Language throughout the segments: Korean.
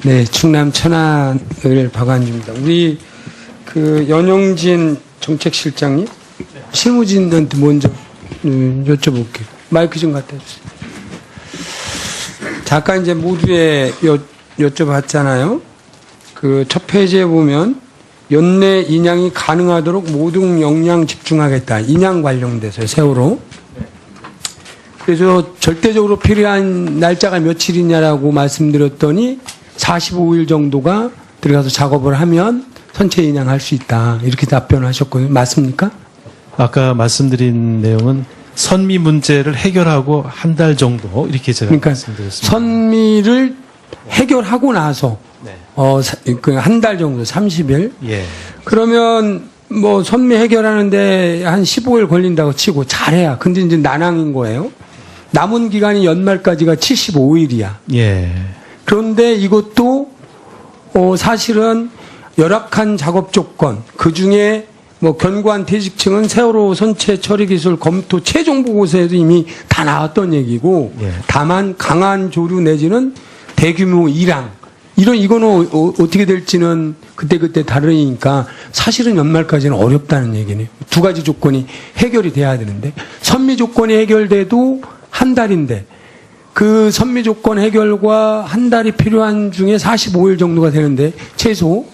네, 충남 천안을 박완주입니다. 우리 그 연영진 정책실장님, 실무진한테 먼저 여쭤볼게요. 마이크 좀 갖다 주세요. 잠깐 이제 모두에 여쭤봤잖아요. 그 첫 페이지에 보면 연내 인양이 가능하도록 모든 역량 집중하겠다. 인양 관련돼서 세월호. 그래서 절대적으로 필요한 날짜가 며칠이냐라고 말씀드렸더니 45일 정도가 들어가서 작업을 하면 선체 인양할 수 있다. 이렇게 답변하셨거든요. 맞습니까? 아까 말씀드린 내용은 선미 문제를 해결하고 한 달 정도 이렇게 제가 그러니까 말씀드렸습니다. 선미를 해결하고 나서 네. 한 달 정도 30일. 예. 그러면 뭐 선미 해결하는데 한 15일 걸린다고 치고 잘해야. 근데 이제 난항인 거예요. 남은 기간이 연말까지가 75일이야. 예. 그런데 이것도 사실은 열악한 작업 조건, 그 중에 뭐 견고한 퇴직층은 세월호 선체 처리 기술 검토 최종 보고서에도 이미 다 나왔던 얘기고, 예. 다만 강한 조류 내지는 대규모 일항, 이거는 어떻게 될지는 그때그때 다르니까 사실은 연말까지는 어렵다는 얘기네요. 두 가지 조건이 해결이 돼야 되는데, 선미 조건이 해결돼도 한 달인데, 그 선미 조건 해결과 한 달이 필요한 중에 45일 정도가 되는데, 최소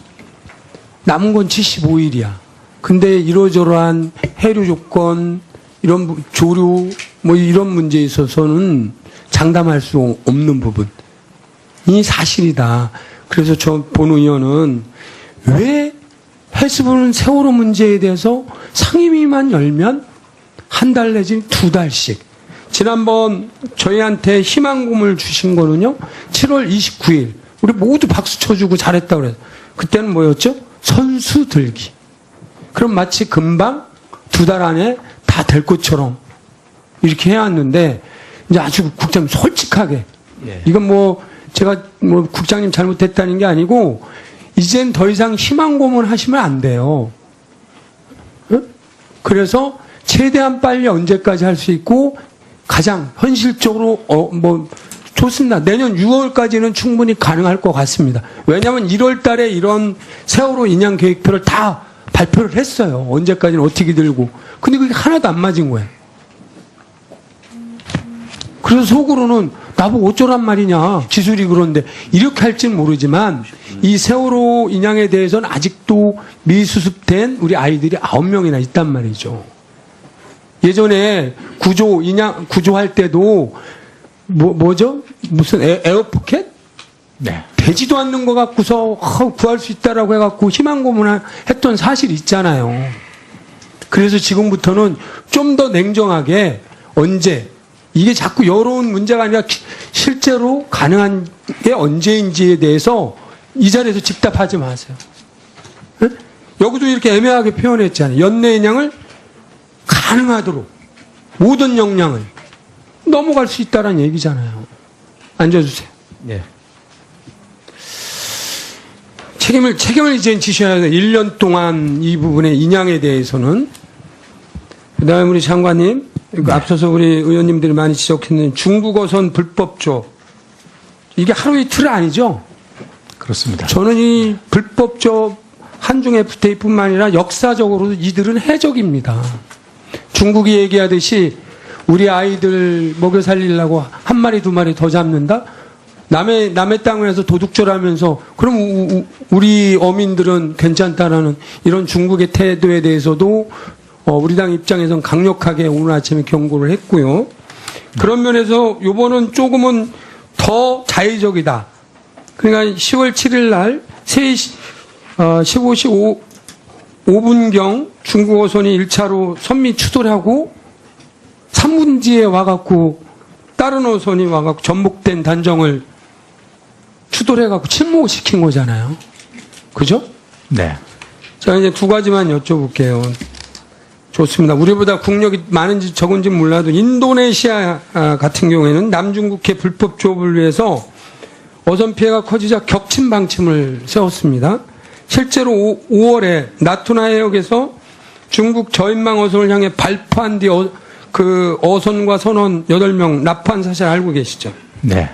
남은 건 75일이야. 근데 이러저러한 해류 조건, 이런 조류, 뭐 이런 문제에 있어서는 장담할 수 없는 부분이 사실이다. 그래서 저 본 의원은 왜 해수부는 세월호 문제에 대해서 상임위만 열면 한 달 내지 두 달씩. 지난번 저희한테 희망고문을 주신 거는요, 7월 29일. 우리 모두 박수 쳐주고 잘했다고 그래서. 그때는 뭐였죠? 선수 들기. 그럼 마치 금방 두 달 안에 다 될 것처럼 이렇게 해왔는데, 이제 아주 국장님 솔직하게. 예. 이건 뭐 제가 뭐 국장님 잘못했다는 게 아니고, 이젠 더 이상 희망고문 하시면 안 돼요. 응? 그래서 최대한 빨리 언제까지 할 수 있고, 가장 현실적으로 뭐 좋습니다. 내년 6월까지는 충분히 가능할 것 같습니다. 왜냐하면 1월 달에 이런 세월호 인양 계획표를 다 발표를 했어요. 언제까지는 어떻게 들고. 근데 그게 하나도 안 맞은 거예요. 그래서 속으로는 나보고 어쩌란 말이냐. 기술이 그런데. 이렇게 할지는 모르지만 이 세월호 인양에 대해서는 아직도 미수습된 우리 아이들이 9명이나 있단 말이죠. 예전에 구조할 때도 뭐죠? 무슨 에어포켓? 네. 되지도 않는 거 갖고서 구할 수 있다라고 해갖고 희망고문을 했던 사실이 있잖아요. 그래서 지금부터는 좀 더 냉정하게 언제, 이게 자꾸 여론 문제가 아니라 실제로 가능한 게 언제인지에 대해서 이 자리에서 집답하지 마세요. 네? 여기도 이렇게 애매하게 표현했잖아요. 연내 인양을 가능하도록 모든 역량을 넘어갈 수 있다는 얘기잖아요. 앉아주세요. 예. 책임을 이제 지셔야 돼요. 1년 동안 이 부분의 인양에 대해서는. 그 다음에 우리 장관님, 네. 앞서서 우리 의원님들이 많이 지적했는 중국어선 불법조. 이게 하루 이틀 아니죠? 그렇습니다. 저는 이 불법조 한중 FTA뿐만 아니라 역사적으로도 이들은 해적입니다. 중국이 얘기하듯이 우리 아이들 먹여 살리려고 한 마리 두 마리 더 잡는다? 남의 땅을 해서 도둑질하면서 그럼 우리 어민들은 괜찮다라는 이런 중국의 태도에 대해서도 우리 당 입장에서는 강력하게 오늘 아침에 경고를 했고요. 그런 면에서 요번은 조금은 더 자의적이다. 그러니까 10월 7일 날 15시 5분경 중국 어선이 1차로 선미 추돌하고 3분 뒤에 와갖고 다른 어선이 와갖고 전복된 단정을 추돌해갖고 침몰시킨 거잖아요. 그죠? 네. 자, 이제 두 가지만 여쭤볼게요. 좋습니다. 우리보다 국력이 많은지 적은지 몰라도 인도네시아 같은 경우에는 남중국해 불법 조업을 위해서 어선 피해가 커지자 격침 방침을 세웠습니다. 실제로 5월에 나투나 해역에서 중국 저인망 어선을 향해 발포한 뒤 그 어선과 선원 8명 납포한 사실 알고 계시죠? 네.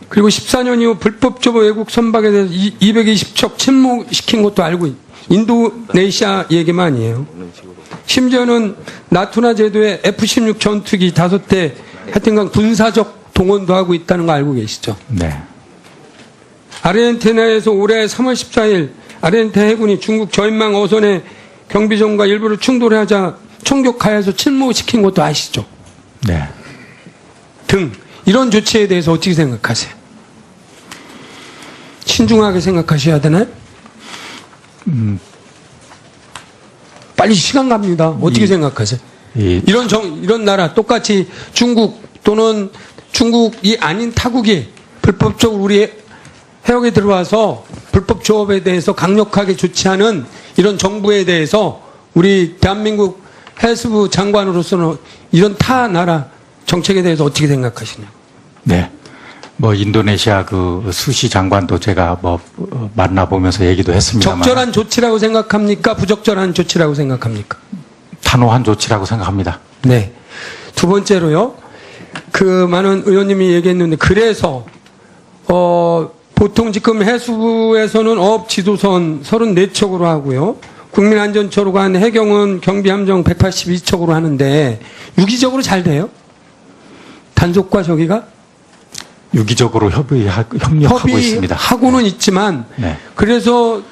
그리고 14년 이후 불법 조업 외국 선박에 대해서 220척 침몰시킨 것도 알고 인도네시아 얘기만 아니에요. 심지어는 나투나 제도에 F-16 전투기 5대 하여튼간 군사적 동원도 하고 있다는 거 알고 계시죠? 네. 아르헨티나에서 올해 3월 14일 아르헨티나 해군이 중국 저인망 어선의 경비정과 일부를 충돌하자 총격하여서 침몰시킨 것도 아시죠? 네. 등 이런 조치에 대해서 어떻게 생각하세요? 신중하게 생각하셔야 되나요? 빨리 시간 갑니다. 어떻게 생각하세요? 이런 나라 똑같이 중국 또는 중국이 아닌 타국이 불법적으로 우리 해역에 들어와서 불법 조업에 대해서 강력하게 조치하는 이런 정부에 대해서 우리 대한민국 해수부 장관으로서는 이런 타 나라 정책에 대해서 어떻게 생각하시나요? 네. 뭐 인도네시아 그 수시 장관도 제가 뭐 만나보면서 얘기도 했습니다만 적절한 조치라고 생각합니까? 부적절한 조치라고 생각합니까? 단호한 조치라고 생각합니다. 네. 두 번째로요. 그 많은 의원님이 얘기했는데 그래서 보통 지금 해수부에서는 어업 지도선 34척으로 하고요. 국민안전처로 간 해경은 경비함정 182척으로 하는데 유기적으로 잘 돼요? 단속과 저기가? 유기적으로 협력하고 있습니다. 하고는 있지만 네. 그래서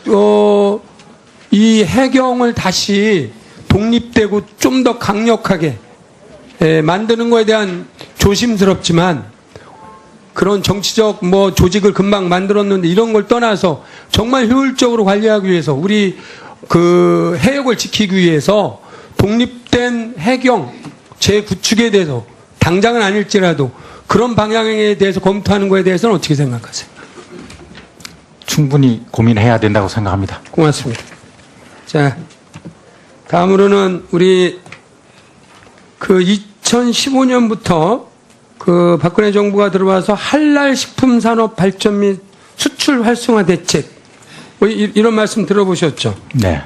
이 해경을 다시 독립되고 좀 더 강력하게 만드는 거에 대한 조심스럽지만 그런 정치적 뭐 조직을 금방 만들었는데 이런 걸 떠나서 정말 효율적으로 관리하기 위해서 우리 그 해역을 지키기 위해서 독립된 해경 재구축에 대해서 당장은 아닐지라도 그런 방향에 대해서 검토하는 거에 대해서는 어떻게 생각하세요? 충분히 고민해야 된다고 생각합니다. 고맙습니다. 자, 다음으로는 우리 그 2015년부터 그 박근혜 정부가 들어와서 할랄 식품 산업 발전 및 수출 활성화 대책 뭐 이런 말씀 들어보셨죠? 네.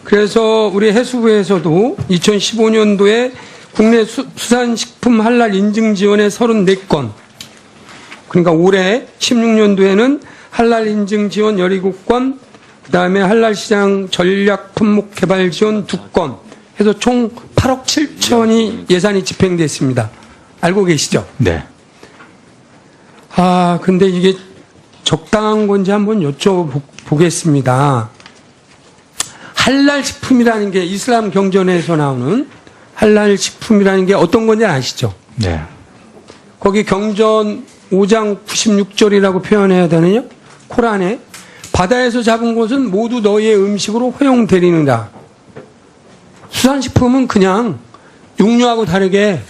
그래서 우리 해수부에서도 2015년도에 국내 수산식품 할랄 인증 지원에 34건, 그러니까 올해 16년도에는 할랄 인증 지원 17건, 그 다음에 할랄 시장 전략 품목 개발 지원 2건, 해서 총 8억 7천이 예산이 집행됐습니다. 알고 계시죠? 네. 근데 이게 적당한 건지 한번 여쭤보겠습니다. 할랄 식품이라는 게 이슬람 경전에서 나오는 할랄 식품이라는 게 어떤 건지 아시죠? 네. 거기 경전 5장 96절이라고 표현해야 되느냐? 코란에 바다에서 잡은 것은 모두 너희의 음식으로 허용되리느라. 수산식품은 그냥 육류하고 다르게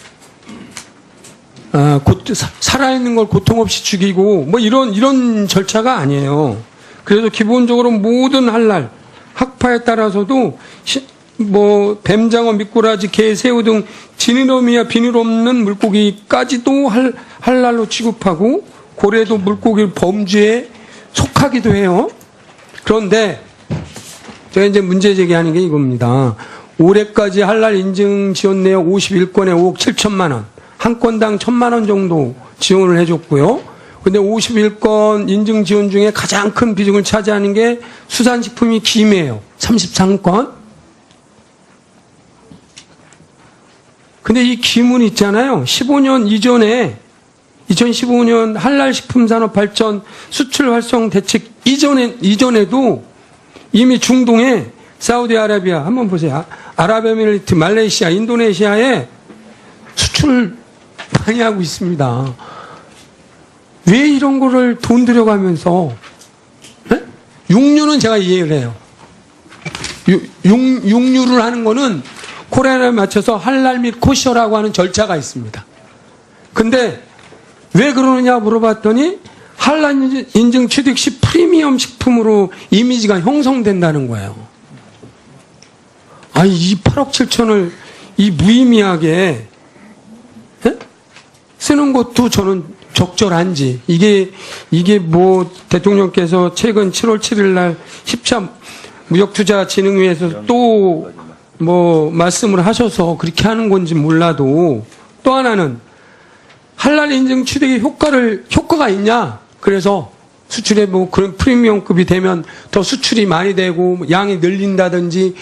살아있는 걸 고통 없이 죽이고 뭐 이런 절차가 아니에요. 그래서 기본적으로 모든 할랄 학파에 따라서도 뭐 뱀장어, 미꾸라지, 게, 새우 등 지느러미와 비늘 없는 물고기까지도 할랄로 취급하고 고래도 물고기 범주에 속하기도 해요. 그런데 제가 이제 문제 제기하는 게 이겁니다. 올해까지 할랄 인증 지원 내역 51건에 5억 7천만 원, 한 건당 1,000만 원 정도 지원을 해줬고요. 근데 51건 인증 지원 중에 가장 큰 비중을 차지하는 게 수산식품이 김이에요. 33건. 근데 이 김은 있잖아요. 15년 이전에 2015년 할랄 식품 산업 발전 수출 활성 대책 이전에도 이미 중동에 사우디아라비아 한번 보세요. 아랍에미리트, 말레이시아, 인도네시아에 수출 많이 하고 있습니다. 왜 이런 거를 돈 들여가면서 네? 육류는 제가 이해를 해요. 육류를 하는 거는 코란에 맞춰서 할랄 및 코셔라고 하는 절차가 있습니다. 근데 왜 그러느냐 물어봤더니 할랄 인증 취득 시 프리미엄 식품으로 이미지가 형성된다는 거예요. 이 8억 7천을 이 무의미하게 쓰는 것도 저는 적절한지 이게 뭐 대통령께서 최근 7월 7일 날 10차 무역투자진흥회에서 또 뭐 말씀을 하셔서 그렇게 하는 건지 몰라도 또 하나는 할랄 인증 취득의 효과가 있냐? 그래서 수출에 뭐 그런 프리미엄급이 되면 더 수출이 많이 되고 양이 늘린다든지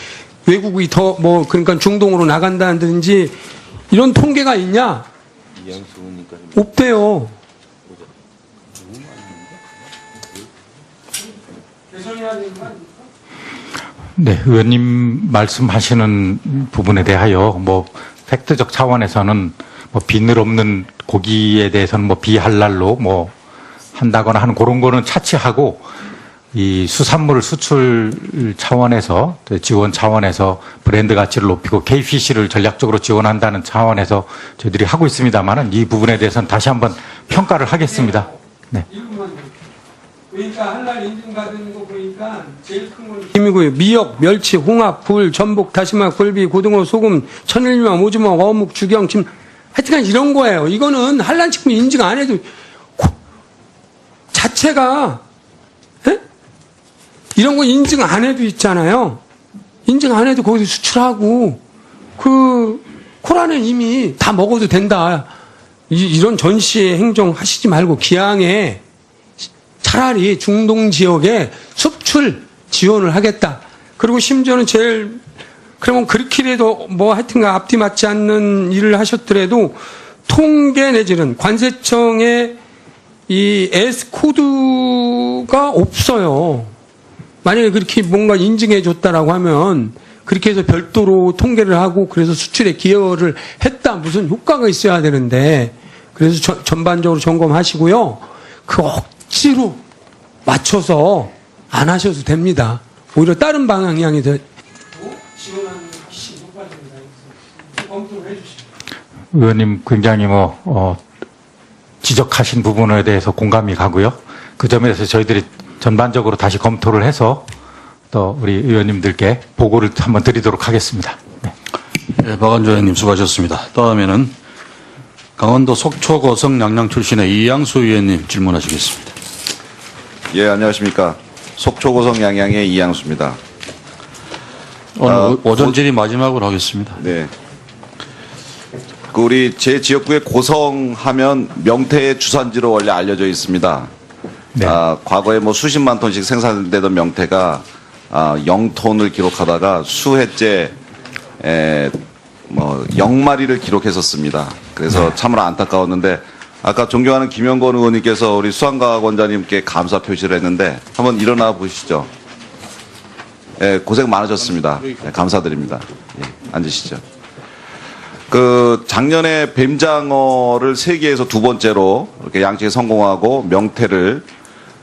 외국이 더 뭐 그러니까 중동으로 나간다든지 이런 통계가 있냐? 없대요. 네, 의원님 말씀하시는 부분에 대하여 뭐 팩트적 차원에서는 뭐 비늘 없는 고기에 대해서는 뭐 비할랄로 뭐 한다거나 하는 그런 거는 차치하고 이 수산물 수출 차원에서 지원 차원에서 브랜드 가치를 높이고 KFC를 전략적으로 지원한다는 차원에서 저희들이 하고 있습니다만은 이 부분에 대해서는 다시 한번 평가를 하겠습니다. 네. 그러니까 한날 인증받은 거 보니까 제일 큰 건 김이고요. 미역, 멸치, 홍합, 굴, 전복, 다시마, 굴비, 고등어, 소금, 천일염, 오주먹, 어묵, 주경, 침 하여튼간 이런 거예요. 이거는 한란식품 인증 안 해도 자체가 에? 이런 거 인증 안 해도 있잖아요. 인증 안 해도 거기서 수출하고 그 코라는 이미 다 먹어도 된다. 이런 전시의 행정 하시지 말고 기왕에 차라리 중동 지역에 수출 지원을 하겠다. 그리고 심지어는 제일 그러면 그렇게라도 뭐 하여튼가 앞뒤 맞지 않는 일을 하셨더라도 통계 내지는 관세청에 이 S 코드가 없어요. 만약에 그렇게 뭔가 인증해 줬다라고 하면 그렇게 해서 별도로 통계를 하고 그래서 수출에 기여를 했다 무슨 효과가 있어야 되는데 그래서 전반적으로 점검하시고요. 그 억지로 맞춰서 안 하셔도 됩니다. 오히려 다른 방향이 더 지원하는 것이 효과적이다. 검토를 해주시죠. 의원님 굉장히 지적하신 부분에 대해서 공감이 가고요. 그 점에 대해서 저희들이 전반적으로 다시 검토를 해서 또 우리 의원님들께 보고를 한번 드리도록 하겠습니다. 네. 네, 박완조 의원님 수고하셨습니다. 다음에는 강원도 속초 고성 양양 출신의 이양수 의원님 질문하시겠습니다. 예, 안녕하십니까. 속초 고성 양양의 이양수입니다. 오늘 오전 질의 마지막으로 하겠습니다. 네. 우리 제 지역구의 고성하면 명태의 주산지로 원래 알려져 있습니다. 네. 과거에 뭐 수십만 톤씩 생산되던 명태가 0톤을 기록하다가 수해째 0마리를 기록했었습니다. 그래서 참으로 안타까웠는데 아까 존경하는 김영건 의원님께서 우리 수산과학원장님께 감사 표시를 했는데 한번 일어나 보시죠. 예, 고생 많으셨습니다. 예, 감사드립니다. 예, 앉으시죠. 작년에 뱀장어를 세계에서 두 번째로 이렇게 양식에 성공하고 명태를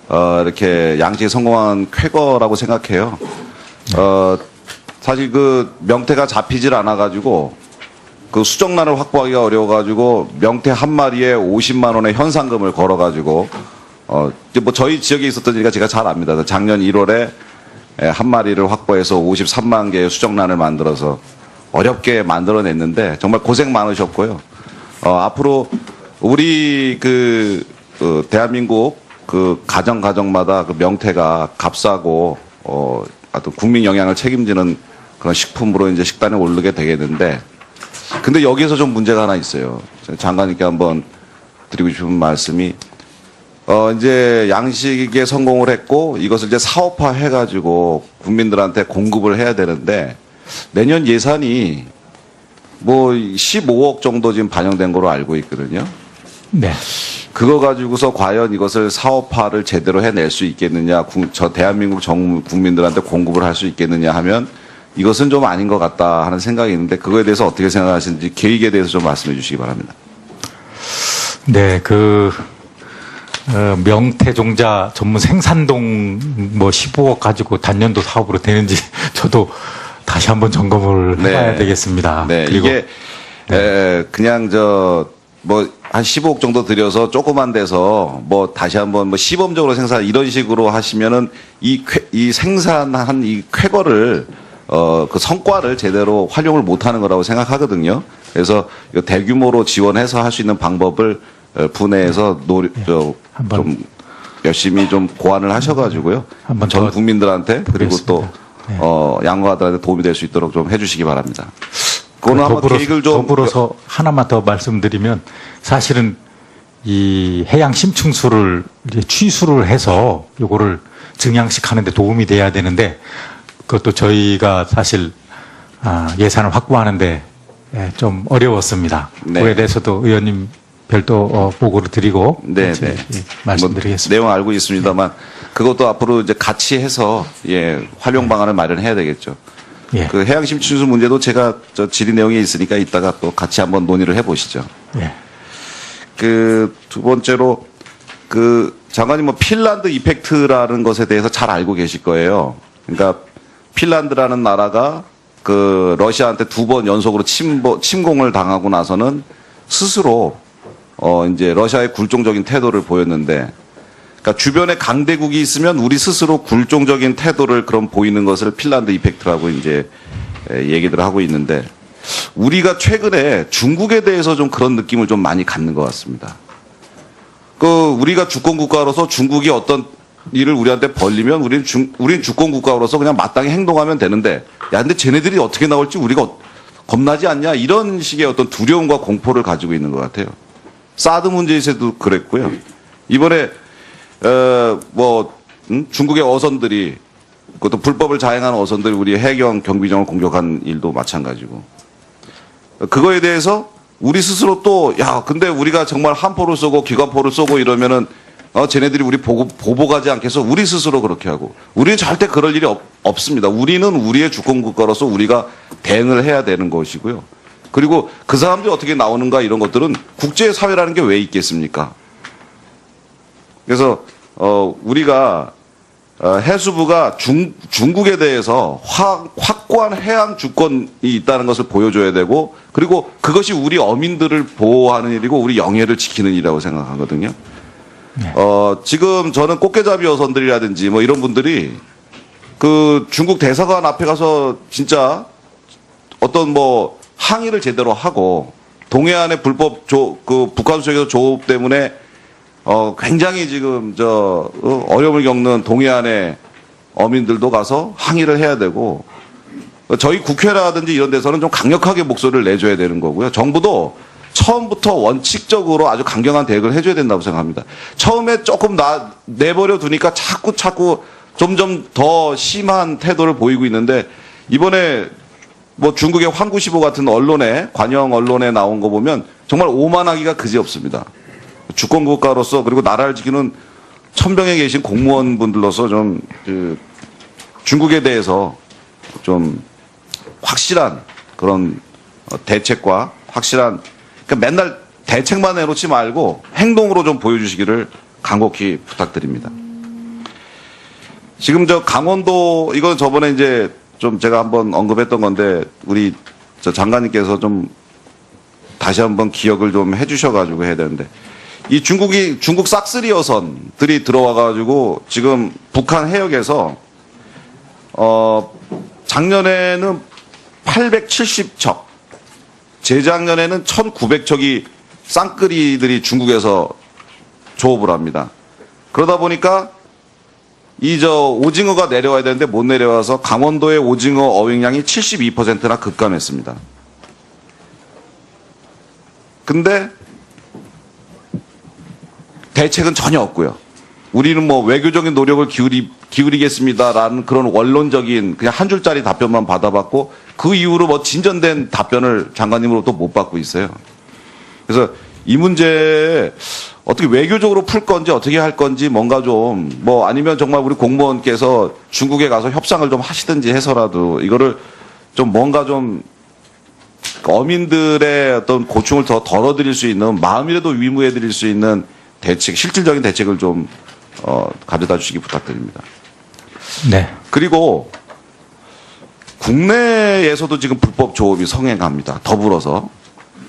이렇게 양식에 성공한 쾌거라고 생각해요. 사실 명태가 잡히질 않아가지고 수정란을 확보하기가 어려워가지고 명태 한 마리에 50만 원의 현상금을 걸어가지고 뭐 저희 지역에 있었던 일이니까 제가 잘 압니다. 작년 1월에 한 마리를 확보해서 53만 개의 수정란을 만들어서 어렵게 만들어냈는데 정말 고생 많으셨고요. 앞으로 우리 대한민국 가정마다 명태가 값싸고 어떤 국민 영양을 책임지는 그런 식품으로 이제 식단에 오르게 되겠는데, 근데 여기에서 좀 문제가 하나 있어요. 장관님께 한번 드리고 싶은 말씀이 이제 양식에 성공을 했고 이것을 이제 사업화 해가지고 국민들한테 공급을 해야 되는데 내년 예산이 뭐 15억 정도 지금 반영된 거로 알고 있거든요. 네. 그거 가지고서 과연 이것을 사업화를 제대로 해낼 수 있겠느냐, 저 대한민국 국민들한테 공급을 할 수 있겠느냐 하면 이것은 좀 아닌 것 같다 하는 생각이 있는데 그거에 대해서 어떻게 생각하시는지 계획에 대해서 좀 말씀해 주시기 바랍니다. 네, 명태종자 전문 생산동 뭐 15억 가지고 단년도 사업으로 되는지 저도 다시 한번 점검을 해봐야 되겠습니다. 네, 그리고 이게 그냥 한 15억 정도 들여서 조그만 데서 뭐 다시 한번 뭐 시범적으로 생산 이런 식으로 하시면은 이 생산한 이 쾌거를 그 성과를 제대로 활용을 못하는 거라고 생각하거든요. 그래서 이거 대규모로 지원해서 할 수 있는 방법을 분해해서 좀 열심히 좀 고안을 하셔가지고요. 한번 전 국민들한테 그리고 또 네. 양과들한테 도움이 될 수 있도록 좀 해주시기 바랍니다. 그거는 한번 계획을 좀 더불어서 하나만 더 말씀드리면 사실은 이 해양 심층수를 이제 취수를 해서 요거를 증양식하는데 도움이 돼야 되는데 그것도 저희가 사실 예산을 확보하는데 좀 어려웠습니다. 네. 그에 대해서도 의원님 별도 보고를 드리고 네, 같이 네. 말씀드리겠습니다. 내용 알고 있습니다만 그것도 앞으로 이제 같이 해서 활용 방안을 마련해야 되겠죠. 예. 그 해양 심층수 문제도 제가 저 질의 내용에 있으니까 이따가 또 같이 한번 논의를 해보시죠. 예. 그 두 번째로 그 장관님 뭐 핀란드 이펙트라는 것에 대해서 잘 알고 계실 거예요. 그러니까 핀란드라는 나라가 그 러시아한테 2번 연속으로 침공을 당하고 나서는 스스로 이제 러시아의 굴종적인 태도를 보였는데, 그러니까 주변에 강대국이 있으면 우리 스스로 굴종적인 태도를 그럼 보이는 것을 핀란드 이펙트라고 이제 얘기들 하고 있는데, 우리가 최근에 중국에 대해서 좀 그런 느낌을 좀 많이 갖는 것 같습니다. 우리가 주권 국가로서 중국이 어떤 일을 우리한테 벌리면 우린 주권 국가로서 그냥 마땅히 행동하면 되는데, 야, 근데 쟤네들이 어떻게 나올지 우리가 겁나지 않냐? 이런 식의 어떤 두려움과 공포를 가지고 있는 것 같아요. 사드 문제에서도 그랬고요. 이번에, 중국의 어선들이, 그것도 불법을 자행한 어선들이 우리 해경 경비정을 공격한 일도 마찬가지고. 그거에 대해서 우리 스스로 또, 야, 근데 우리가 정말 함포를 쏘고 기관포를 쏘고 이러면은, 쟤네들이 우리 보복하지 않겠어? 우리 스스로 그렇게 하고. 우리는 절대 그럴 일이 없습니다. 우리는 우리의 주권국가로서 우리가 대응을 해야 되는 것이고요. 그리고 그 사람들이 어떻게 나오는가 이런 것들은 국제사회라는 게 왜 있겠습니까? 그래서, 우리가, 해수부가 중국에 대해서 확고한 해양 주권이 있다는 것을 보여줘야 되고, 그리고 그것이 우리 어민들을 보호하는 일이고 우리 영해를 지키는 일이라고 생각하거든요. 네. 지금 저는 꽃게잡이 어선들이라든지 뭐 이런 분들이 그 중국 대사관 앞에 가서 진짜 어떤 뭐 항의를 제대로 하고 동해안의 불법 북한 수역에서 조업 때문에 굉장히 지금 어려움을 겪는 동해안의 어민들도 가서 항의를 해야 되고, 저희 국회라든지 이런 데서는 좀 강력하게 목소리를 내줘야 되는 거고요. 정부도 처음부터 원칙적으로 아주 강경한 대응을 해줘야 된다고 생각합니다. 처음에 조금 내버려 두니까 자꾸 점점 더 심한 태도를 보이고 있는데, 이번에 뭐 중국의 환구시보 같은 언론에, 관영 언론에 나온 거 보면 정말 오만하기가 그지없습니다. 주권국가로서, 그리고 나라를 지키는 천병에 계신 공무원분들로서 좀 중국에 대해서 좀 확실한 그런 대책과 확실한, 그러니까 맨날 대책만 해놓지 말고 행동으로 좀 보여주시기를 간곡히 부탁드립니다. 지금 강원도, 이건 저번에 이제 좀 제가 한번 언급했던 건데, 우리 장관님께서 좀 다시 한번 기억을 좀 해주셔가지고 해야 되는데, 이 중국 싹쓸이 어선들이 들어와가지고 지금 북한 해역에서 작년에는 870척, 재작년에는 1900척이 쌍끌이들이 중국에서 조업을 합니다. 그러다 보니까 오징어가 내려와야 되는데 못 내려와서 강원도의 오징어 어획량이 72%나 급감했습니다. 근데 대책은 전혀 없고요. 우리는 뭐 외교적인 노력을 기울이겠습니다라는 그런 원론적인 그냥 한 줄짜리 답변만 받아봤고, 그 이후로 뭐 진전된 답변을 장관님으로부터 못 받고 있어요. 그래서 이 문제 어떻게 외교적으로 풀 건지 어떻게 할 건지 뭔가 좀 뭐 아니면 정말 우리 공무원께서 중국에 가서 협상을 좀 하시든지 해서라도 이거를 좀 뭔가 좀 어민들의 어떤 고충을 더 덜어드릴 수 있는, 마음이라도 위무해드릴 수 있는 대책, 실질적인 대책을 좀 가져다 주시기 부탁드립니다. 네. 그리고 국내에서도 지금 불법 조업이 성행합니다. 더불어서.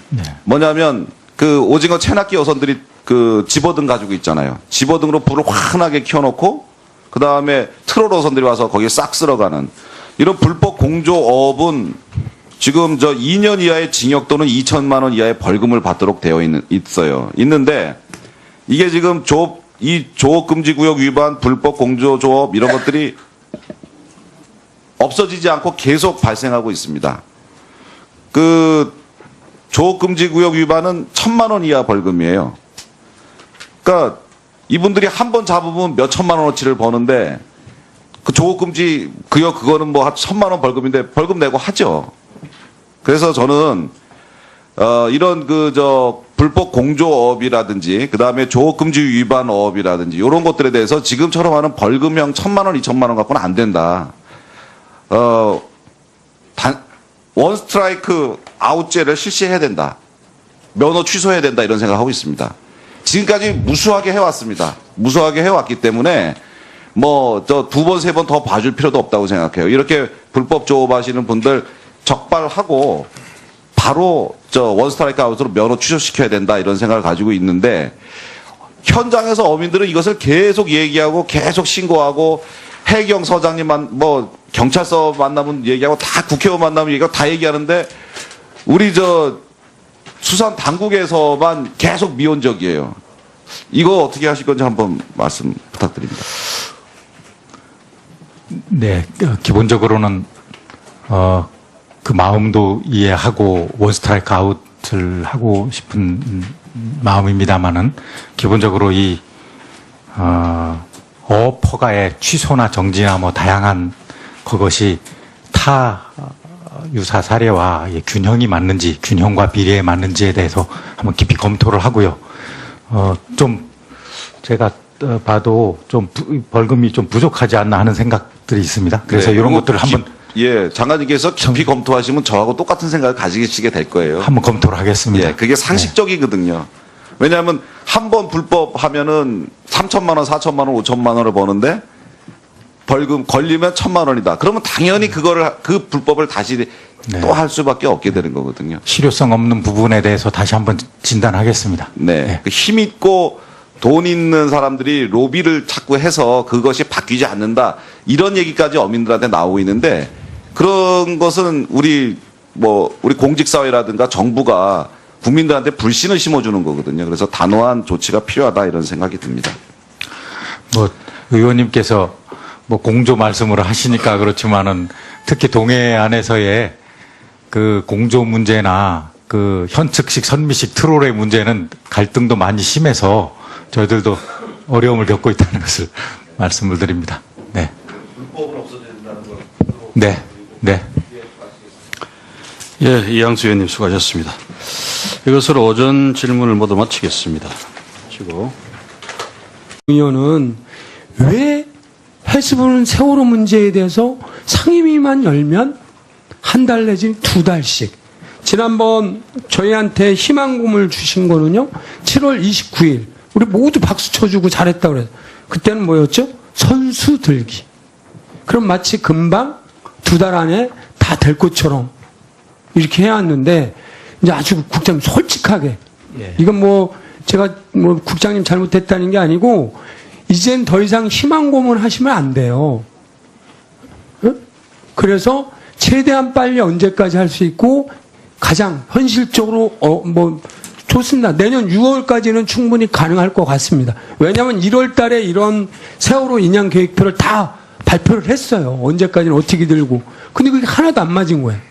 네. 뭐냐면 그 오징어 체납기 어선들이 그 집어등 가지고 있잖아요. 집어등으로 불을 환하게 켜놓고 그 다음에 트롤 어선들이 와서 거기에 싹 쓸어가는 이런 불법 공조업은 지금 2년 이하의 징역 또는 2천만 원 이하의 벌금을 받도록 되어 있어요. 있는데 이게 지금 조업금지구역 위반, 불법 공조조업 이런 것들이 없어지지 않고 계속 발생하고 있습니다. 그 조업금지구역 위반은 1,000만 원 이하 벌금이에요. 그러니까 이분들이 한 번 잡으면 몇 천만 원어치를 버는데 그 조업금지 그거는 뭐 한 1,000만 원 벌금인데 벌금 내고 하죠. 그래서 저는 이런 불법 공조업이라든지 그다음에 조업금지 위반 어업이라든지 이런 것들에 대해서 지금처럼 하는 벌금형 1,000만 원, 2,000만 원 갖고는 안 된다. 원 스트라이크 아웃제를 실시해야 된다. 면허 취소해야 된다 이런 생각하고 있습니다. 지금까지 무수하게 해왔습니다. 무수하게 해왔기 때문에 뭐 저 2번, 3번 더 봐줄 필요도 없다고 생각해요. 이렇게 불법 조업하시는 분들 적발하고 바로 저 원스트라이크 아웃으로 면허 취소시켜야 된다 이런 생각을 가지고 있는데 현장에서 어민들은 이것을 계속 얘기하고 계속 신고하고 해경 서장님만 뭐 경찰서 만나면 얘기하고 다 국회의원 만나면 얘기하고 다 얘기하는데 우리 저 수산 당국에서만 계속 미온적이에요. 이거 어떻게 하실 건지 한번 말씀 부탁드립니다. 네, 기본적으로는 그 마음도 이해하고 원스트라이크 아웃을 하고 싶은 마음입니다만은 기본적으로 이 어업 허가의 취소나 정지나 뭐 다양한 그것이 타 유사 사례와 균형이 맞는지, 균형과 비례에 맞는지에 대해서 한번 깊이 검토를 하고요. 좀 제가 봐도 좀 벌금이 좀 부족하지 않나 하는 생각들이 있습니다. 그래서 네, 이런 것들을 한번 예, 장관님께서 깊이 검토하시면 저하고 똑같은 생각을 가지시게 될 거예요. 한번 검토를 하겠습니다. 예, 그게 상식적이거든요. 왜냐하면 한 번 불법 하면은 3천만 원, 4천만 원, 5천만 원을 버는데 벌금 걸리면 1,000만 원이다. 그러면 당연히 그 불법을 다시 네. 또 할 수밖에 없게 되는 거거든요. 실효성 없는 부분에 대해서 다시 한번 진단하겠습니다. 네. 그 힘 있고 돈 있는 사람들이 로비를 자꾸 해서 그것이 바뀌지 않는다. 이런 얘기까지 어민들한테 나오고 있는데 그런 것은 우리 공직사회라든가 정부가 국민들한테 불신을 심어주는 거거든요. 그래서 단호한 조치가 필요하다 이런 생각이 듭니다. 뭐 의원님께서 뭐 공조 말씀을 하시니까 그렇지만은 특히 동해안에서의 그 공조 문제나 그 현측식 선미식 트롤의 문제는 갈등도 많이 심해서 저희들도 어려움을 겪고 있다는 것을 말씀을 드립니다. 네. 불법은 없어져야 된다는 거. 네. 네. 예, 이양수 의원님 수고하셨습니다. 이것으로 오전 질문을 모두 마치겠습니다. 마치고. 의원은 왜 해수부는 세월호 문제에 대해서 상임위만 열면 한 달 내지 2달씩 지난번 저희한테 희망금을 주신 거는요 7월 29일 우리 모두 박수 쳐주고 잘했다고 그래요. 그때는 뭐였죠? 선수 들기. 그럼 마치 금방 2달 안에 다 될 것처럼 이렇게 해왔는데 이제 아주 국장님 솔직하게 이건 뭐 제가 뭐 국장님 잘못했다는 게 아니고 이젠 더 이상 희망 고문하시면 안 돼요. 그래서 최대한 빨리 언제까지 할 수 있고 가장 현실적으로 뭐 좋습니다. 내년 6월까지는 충분히 가능할 것 같습니다. 왜냐하면 1월 달에 이런 세월호 인양 계획표를 다 발표를 했어요. 언제까지는 어떻게 들고. 근데 그게 하나도 안 맞은 거예요.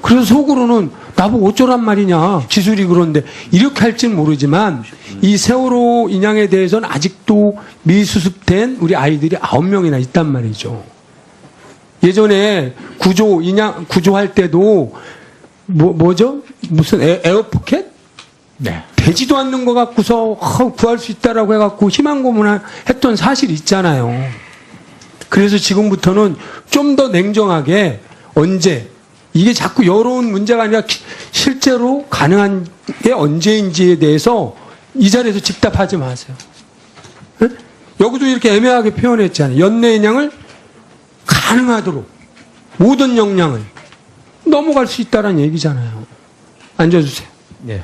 그래서 속으로는 나보고 어쩌란 말이냐. 기술이 그런데 이렇게 할지는 모르지만 이 세월호 인양에 대해서는 아직도 미수습된 우리 아이들이 9명이나 있단 말이죠. 예전에 구조할 때도 뭐죠? 무슨 에어포켓? 네. 되지도 않는 거 갖고서 구할 수 있다라고 해갖고 희망 고문했던 사실이 있잖아요. 그래서 지금부터는 좀 더 냉정하게 언제 이게 자꾸 여론 문제가 아니라 실제로 가능한 게 언제인지에 대해서 이 자리에서 집답하지 마세요. 네? 여기도 이렇게 애매하게 표현했잖아요. 연내 인양을 가능하도록 모든 역량을 넘어갈 수 있다는 얘기잖아요. 앉아주세요. 네.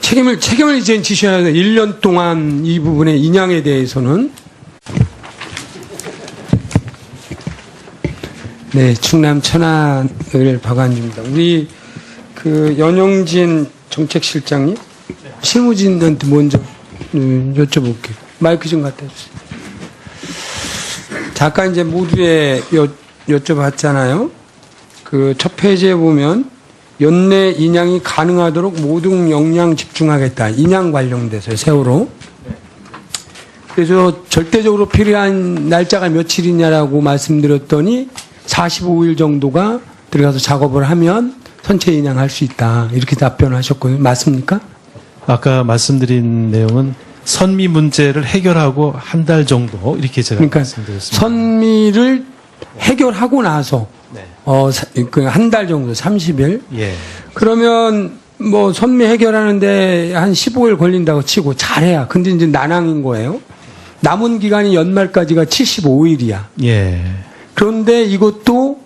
책임을 이제 지셔야 돼요. 1년 동안 이 부분의 인양에 대해서는. 네, 충남 천안을 박안주입니다. 우리 그 연영진 정책실장님, 실무진한테 먼저 여쭤볼게요. 마이크 좀 갖다 주세요. 잠깐 이제 모두에 여쭤봤잖아요. 그 첫 페이지에 보면 연내 인양이 가능하도록 모든 역량 집중하겠다. 인양 관련돼서 세월호. 그래서 절대적으로 필요한 날짜가 며칠이냐라고 말씀드렸더니 45일 정도가 들어가서 작업을 하면 선체 인양할 수 있다. 이렇게 답변하셨거든요. 맞습니까? 아까 말씀드린 내용은 선미 문제를 해결하고 한 달 정도 이렇게 제가 그러니까 말씀드렸습니다. 선미를 해결하고 나서 네. 한 달 정도 30일. 예. 그러면 뭐 선미 해결하는데 한 15일 걸린다고 치고 잘해야. 근데 이제 난항인 거예요. 남은 기간이 연말까지가 75일이야. 예. 그런데 이것도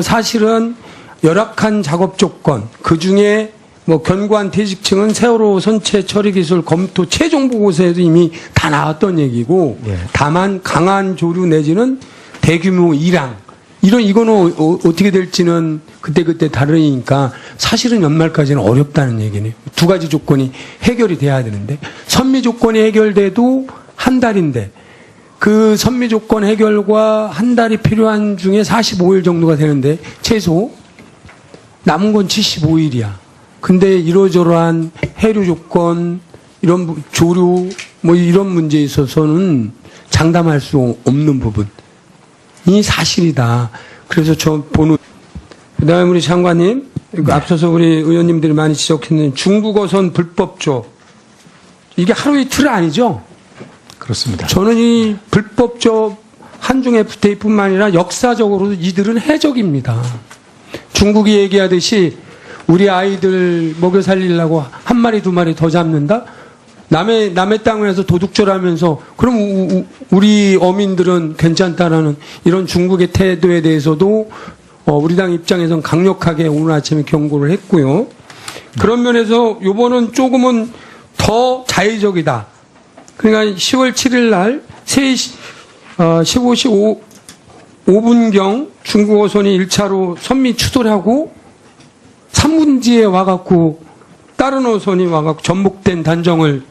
사실은 열악한 작업 조건, 그 중에 뭐 견고한 퇴직층은 세월호 선체 처리 기술 검토 최종 보고서에도 이미 다 나왔던 얘기고, 예. 다만 강한 조류 내지는 대규모 일항, 이거는 어떻게 될지는 그때그때 다르니까 사실은 연말까지는 어렵다는 얘기네요. 두 가지 조건이 해결이 돼야 되는데, 선미 조건이 해결돼도 한 달인데, 그 선미 조건 해결과 한 달이 필요한 중에 45일 정도가 되는데, 최소 남은 건 75일이야. 근데 이러저러한 해류 조건, 이런 조류, 뭐 이런 문제에 있어서는 장담할 수 없는 부분이 사실이다. 그래서 저 보는, 그 다음에 우리 장관님, 앞서서 우리 의원님들이 많이 지적했는 중국어선 불법조. 이게 하루 이틀 아니죠? 그렇습니다. 저는 이 불법적 한중 FTA뿐만 아니라 역사적으로도 이들은 해적입니다. 중국이 얘기하듯이 우리 아이들 먹여 살리려고 한 마리 두 마리 더 잡는다? 남의 땅에서 도둑질하면서 그럼 우리 어민들은 괜찮다라는 이런 중국의 태도에 대해서도 우리 당 입장에서는 강력하게 오늘 아침에 경고를 했고요. 그런 면에서 요번은 조금은 더 자의적이다. 그러니까 10월 7일 날 15시 5분경 중국어선이 1차로 선미 추돌 하고 3분지에 와갖고 다른 어선이 와갖고 전복된 단정을